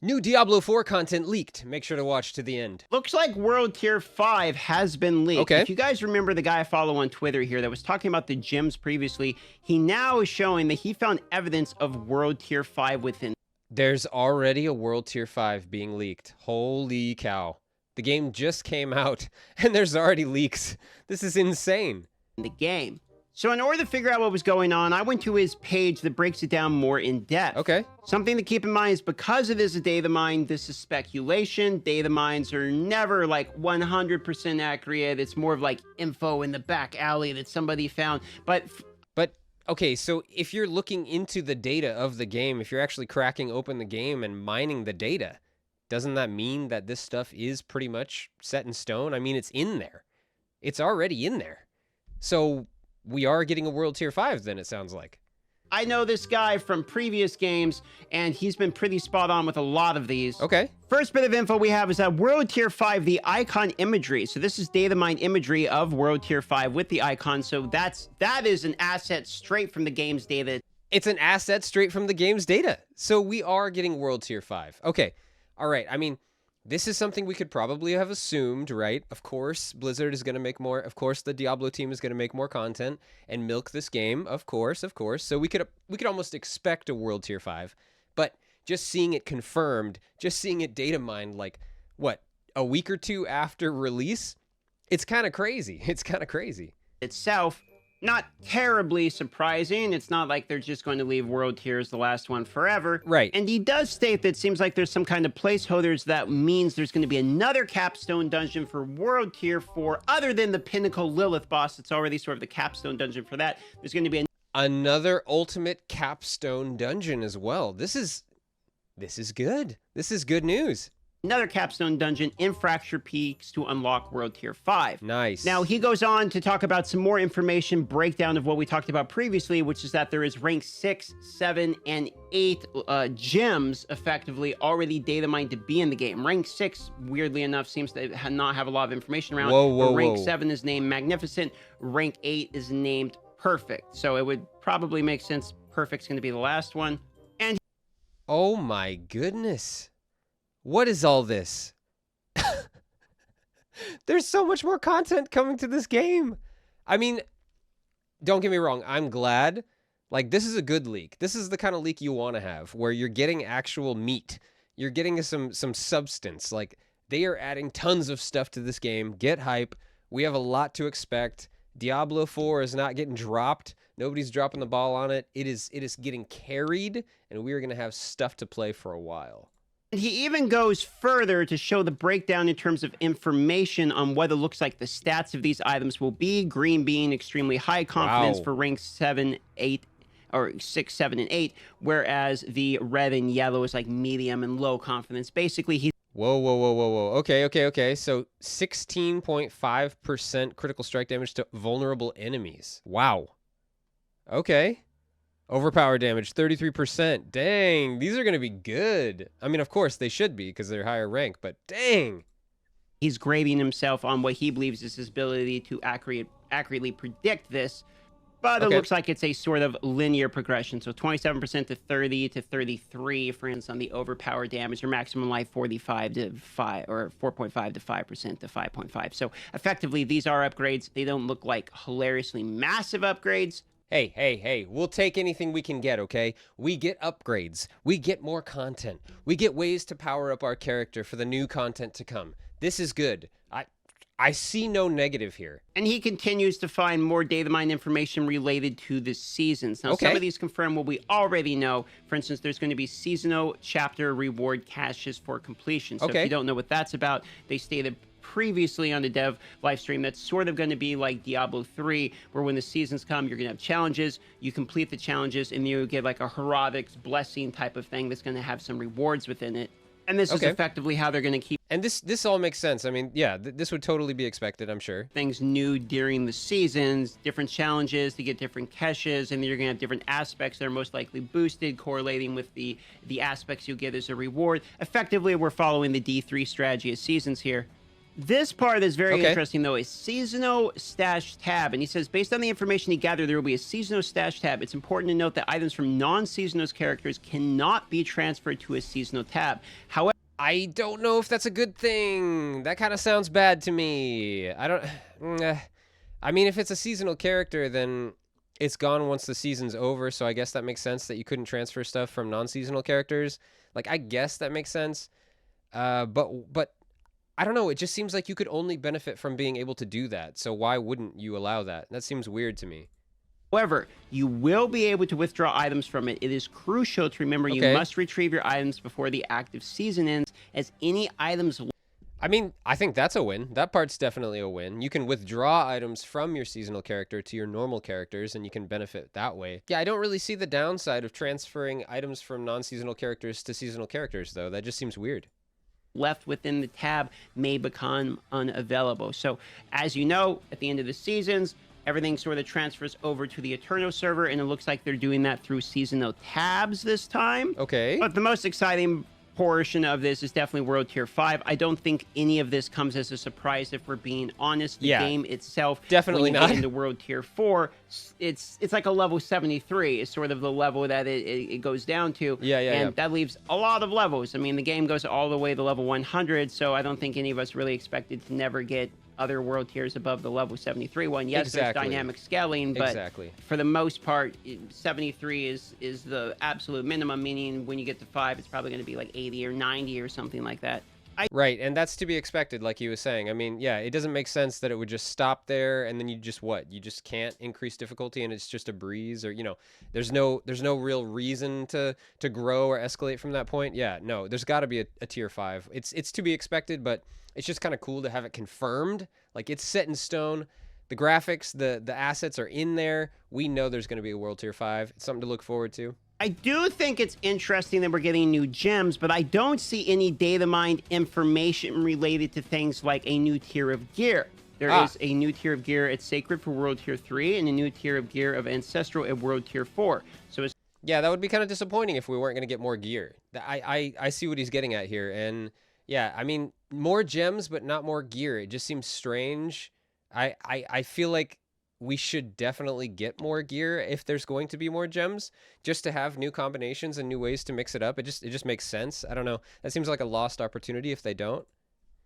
New Diablo 4 content leaked. Make sure to watch to the end. Looks like World Tier 5 has been leaked. Okay. If you guys remember the guy I follow on Twitter here that was talking about the gyms previously, he now is showing that he found evidence of World Tier 5 within. There's already a World Tier 5 being leaked. Holy cow. The game just came out, and there's already leaks. This is insane. The game. So in order to figure out what was going on, I went to his page that breaks it down more in depth. Okay. Something to keep in mind is because it is a data mine, this is speculation. Data mines are never like 100% accurate. It's more of like info in the back alley that somebody found. But okay, so if you're looking into the data of the game, if you're actually cracking open the game and mining the data, doesn't that mean that this stuff is pretty much set in stone? I mean, it's in there. It's already in there. So we are getting a World Tier 5 then, it sounds like. I know this guy from previous games, and he's been pretty spot on with a lot of these. Okay. First bit of info we have is that World Tier 5, the icon imagery. So this is data mined imagery of World Tier 5 with the icon. So that is an asset straight from the game's data. It's an asset straight from the game's data. So we are getting World Tier 5. Okay. All right. I mean, this is something we could probably have assumed, right? Of course, Blizzard is going to make more. Of course, the Diablo team is going to make more content and milk this game. Of course, of course. So we could almost expect a World Tier 5. But just seeing it confirmed, just seeing it data mined like, what, a week or two after release? It's kind of crazy. It's kind of crazy. Itself, not terribly surprising. It's not like they're just going to leave World Tier as the last one forever. Right. And he does state that it seems like there's some kind of placeholders that means there's going to be another capstone dungeon for World Tier 4 other than the Pinnacle Lilith boss. It's already sort of the capstone dungeon for that. There's going to be another ultimate capstone dungeon as well. This is good. This is good news. Another capstone dungeon in Fracture Peaks to unlock World Tier 5. Nice. Now, he goes on to talk about some more information, breakdown of what we talked about previously, which is that there is rank 6, 7, and 8 gems, effectively, already data mined to be in the game. Rank 6, weirdly enough, seems to not have a lot of information around. Whoa, rank 7 is named Magnificent. Rank 8 is named Perfect. So it would probably make sense Perfect's going to be the last one. And oh my goodness. What is all this? There's so much more content coming to this game. I mean, don't get me wrong. I'm glad. Like, this is a good leak. This is the kind of leak you want to have, where you're getting actual meat. You're getting some substance. Like, they are adding tons of stuff to this game. Get hype. We have a lot to expect. Diablo 4 is not getting dropped. Nobody's dropping the ball on it. It is getting carried, and we are going to have stuff to play for a while. He even goes further to show the breakdown in terms of information on what it looks like the stats of these items will be. Green being extremely high confidence for rank 7, 8, or 6, 7, and 8, whereas the red and yellow is like medium and low confidence. Basically, he... Whoa. Okay. So 16.5% critical strike damage to vulnerable enemies. Wow. Okay. Overpower damage, 33%. Dang, these are going to be good. I mean, of course, they should be because they're higher rank, but dang. He's grading himself on what he believes is his ability to accurately predict this, but it looks like it's a sort of linear progression. So 27% to 30 to 33, for instance, on the overpower damage, or maximum life 45 to 5, or 4.5 to 5% to 5.5. So effectively, these are upgrades. They don't look like hilariously massive upgrades. Hey, we'll take anything we can get, okay? We get upgrades. We get more content. We get ways to power up our character for the new content to come. This is good. I see no negative here. And he continues to find more data mine information related to the seasons. Now, some of these confirm what we already know. For instance, there's going to be seasonal chapter reward caches for completion. So if you don't know what that's about, they stated previously on the dev live stream that's sort of going to be like Diablo 3, where when the seasons come, you're going to have challenges, you complete the challenges, and you get like a heroics blessing type of thing that's going to have some rewards within it. And this is effectively how they're going to keep... And this all makes sense. I mean, yeah, this would totally be expected, I'm sure. Things new during the seasons, different challenges to get different caches, and then you're going to have different aspects that are most likely boosted, correlating with the aspects you get as a reward. Effectively, we're following the D3 strategy of seasons here. This part is very interesting, though. A seasonal stash tab. And he says, based on the information he gathered, there will be a seasonal stash tab. It's important to note that items from non-seasonal characters cannot be transferred to a seasonal tab. However, I don't know if that's a good thing. That kind of sounds bad to me. I don't... I mean, if it's a seasonal character, then it's gone once the season's over, so I guess that makes sense that you couldn't transfer stuff from non-seasonal characters. Like, I guess that makes sense. But I don't know. It just seems like you could only benefit from being able to do that. So why wouldn't you allow that? That seems weird to me. However, you will be able to withdraw items from it. It is crucial to remember you must retrieve your items before the active season ends, as any items... I mean, I think that's a win. That part's definitely a win. You can withdraw items from your seasonal character to your normal characters, and you can benefit that way. Yeah, I don't really see the downside of transferring items from non-seasonal characters to seasonal characters, though. That just seems weird. Left within the tab may become unavailable. So, as you know, at the end of the seasons, everything sort of transfers over to the Eternal server, and it looks like they're doing that through seasonal tabs this time. Okay. But the most exciting portion of this is definitely World Tier 5. I don't think any of this comes as a surprise, if we're being honest. The game itself, definitely when you not. get into World Tier 4, it's like a level 73 is sort of the level that it goes down to. And that leaves a lot of levels. I mean, the game goes all the way to level 100, so I don't think any of us really expected to never get other world tiers above the level 73 one. Yes, there's dynamic scaling, but for the most part, 73 is the absolute minimum, meaning when you get to 5, it's probably going to be like 80 or 90 or something like that. Right, and that's to be expected, like he was saying. I mean, yeah, it doesn't make sense that it would just stop there, and then you just you just can't increase difficulty, and it's just a breeze, or there's no real reason to grow or escalate from that point. Yeah, no, there's got to be a tier 5. It's to be expected, but it's just kind of cool to have it confirmed. Like, it's set in stone. The graphics, the assets are in there. We know there's going to be a World Tier 5. It's something to look forward to. I do think it's interesting that we're getting new gems, but I don't see any data mined information related to things like a new tier of gear. There is a new tier of gear at Sacred for World Tier 3 and a new tier of gear of Ancestral at World Tier 4. So it's... Yeah, that would be kind of disappointing if we weren't going to get more gear. I see what he's getting at here, and yeah, I mean, more gems but not more gear. It just seems strange. I feel like we should definitely get more gear if there's going to be more gems, just to have new combinations and new ways to mix it up. It just makes sense. I don't know. That seems like a lost opportunity if they don't.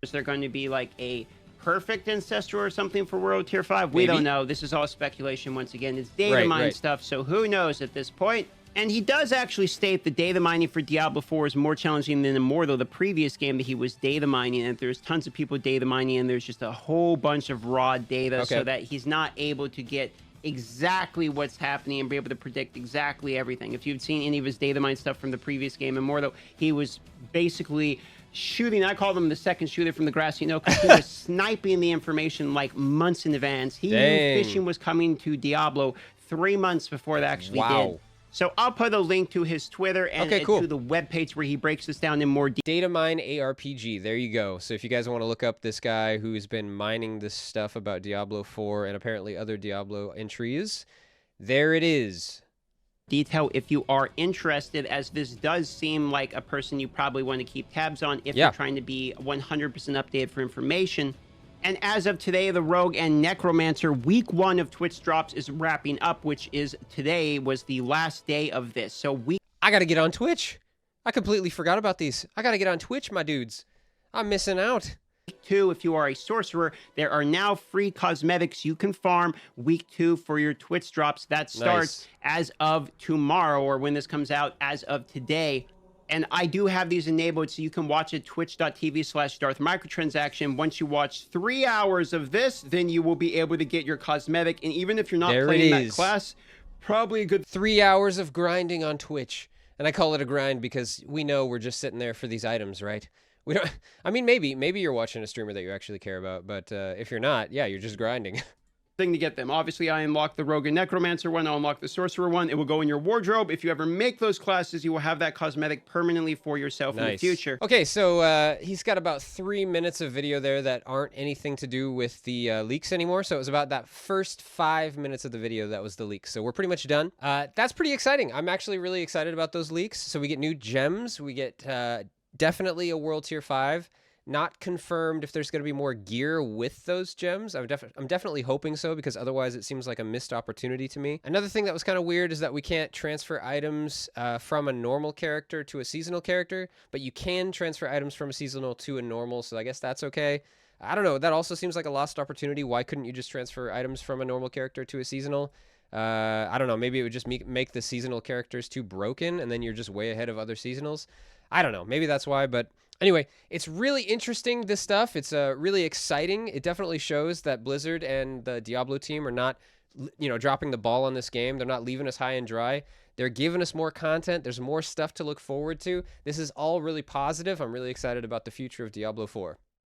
Is there going to be like a perfect Ancestral or something for World Tier 5? We don't know. This is all speculation once again. It's data mine stuff, so who knows at this point? And he does actually state the data mining for Diablo 4 is more challenging than Immortal, the previous game that he was data mining. And there's tons of people data mining, and there's just a whole bunch of raw data, so that he's not able to get exactly what's happening and be able to predict exactly everything. If you've seen any of his data mine stuff from the previous game, Immortal, he was basically shooting. I call him the second shooter from the grass, because he was sniping the information like months in advance. He knew fishing was coming to Diablo 3 months before it actually did. So I'll put a link to his Twitter and to the webpage where he breaks this down in more detail. Datamine ARPG, there you go. So if you guys want to look up this guy who's been mining this stuff about Diablo 4 and apparently other Diablo entries, there it is. Detail if you are interested, as this does seem like a person you probably want to keep tabs on if you're trying to be 100% updated for information. And as of today, the Rogue and Necromancer week 1 of Twitch drops is wrapping up, which is today was the last day of this. So I got to get on Twitch. I completely forgot about these. I got to get on Twitch, my dudes. I'm missing out. Week 2, if you are a sorcerer, there are now free cosmetics you can farm week 2 for your Twitch drops. That starts as of tomorrow, or when this comes out, as of today. And I do have these enabled, so you can watch at twitch.tv/DarthMicrotransaction. Once you watch 3 hours of this, then you will be able to get your cosmetic. And even if you're not playing that class, probably a good 3 hours of grinding on Twitch. And I call it a grind because we know we're just sitting there for these items, right? We don't. I mean, maybe you're watching a streamer that you actually care about, but if you're not, yeah, you're just grinding. Thing to get them. Obviously, I unlocked the Rogue and Necromancer one. I'll unlock the Sorcerer one. It will go in your wardrobe. If you ever make those classes, you will have that cosmetic permanently for yourself in the future. Okay, so he's got about 3 minutes of video there that aren't anything to do with the leaks anymore. So it was about that first 5 minutes of the video that was the leaks. So we're pretty much done. That's pretty exciting. I'm actually really excited about those leaks. So we get new gems. We get definitely a World Tier 5. Not confirmed if there's going to be more gear with those gems. I'm definitely hoping so, because otherwise it seems like a missed opportunity to me. Another thing that was kind of weird is that we can't transfer items from a normal character to a seasonal character, but you can transfer items from a seasonal to a normal, so I guess that's okay. I don't know. That also seems like a lost opportunity. Why couldn't you just transfer items from a normal character to a seasonal? I don't know. Maybe it would just make the seasonal characters too broken, and then you're just way ahead of other seasonals. I don't know. Maybe that's why, but anyway, it's really interesting, this stuff. It's really exciting. It definitely shows that Blizzard and the Diablo team are not, dropping the ball on this game. They're not leaving us high and dry. They're giving us more content. There's more stuff to look forward to. This is all really positive. I'm really excited about the future of Diablo 4.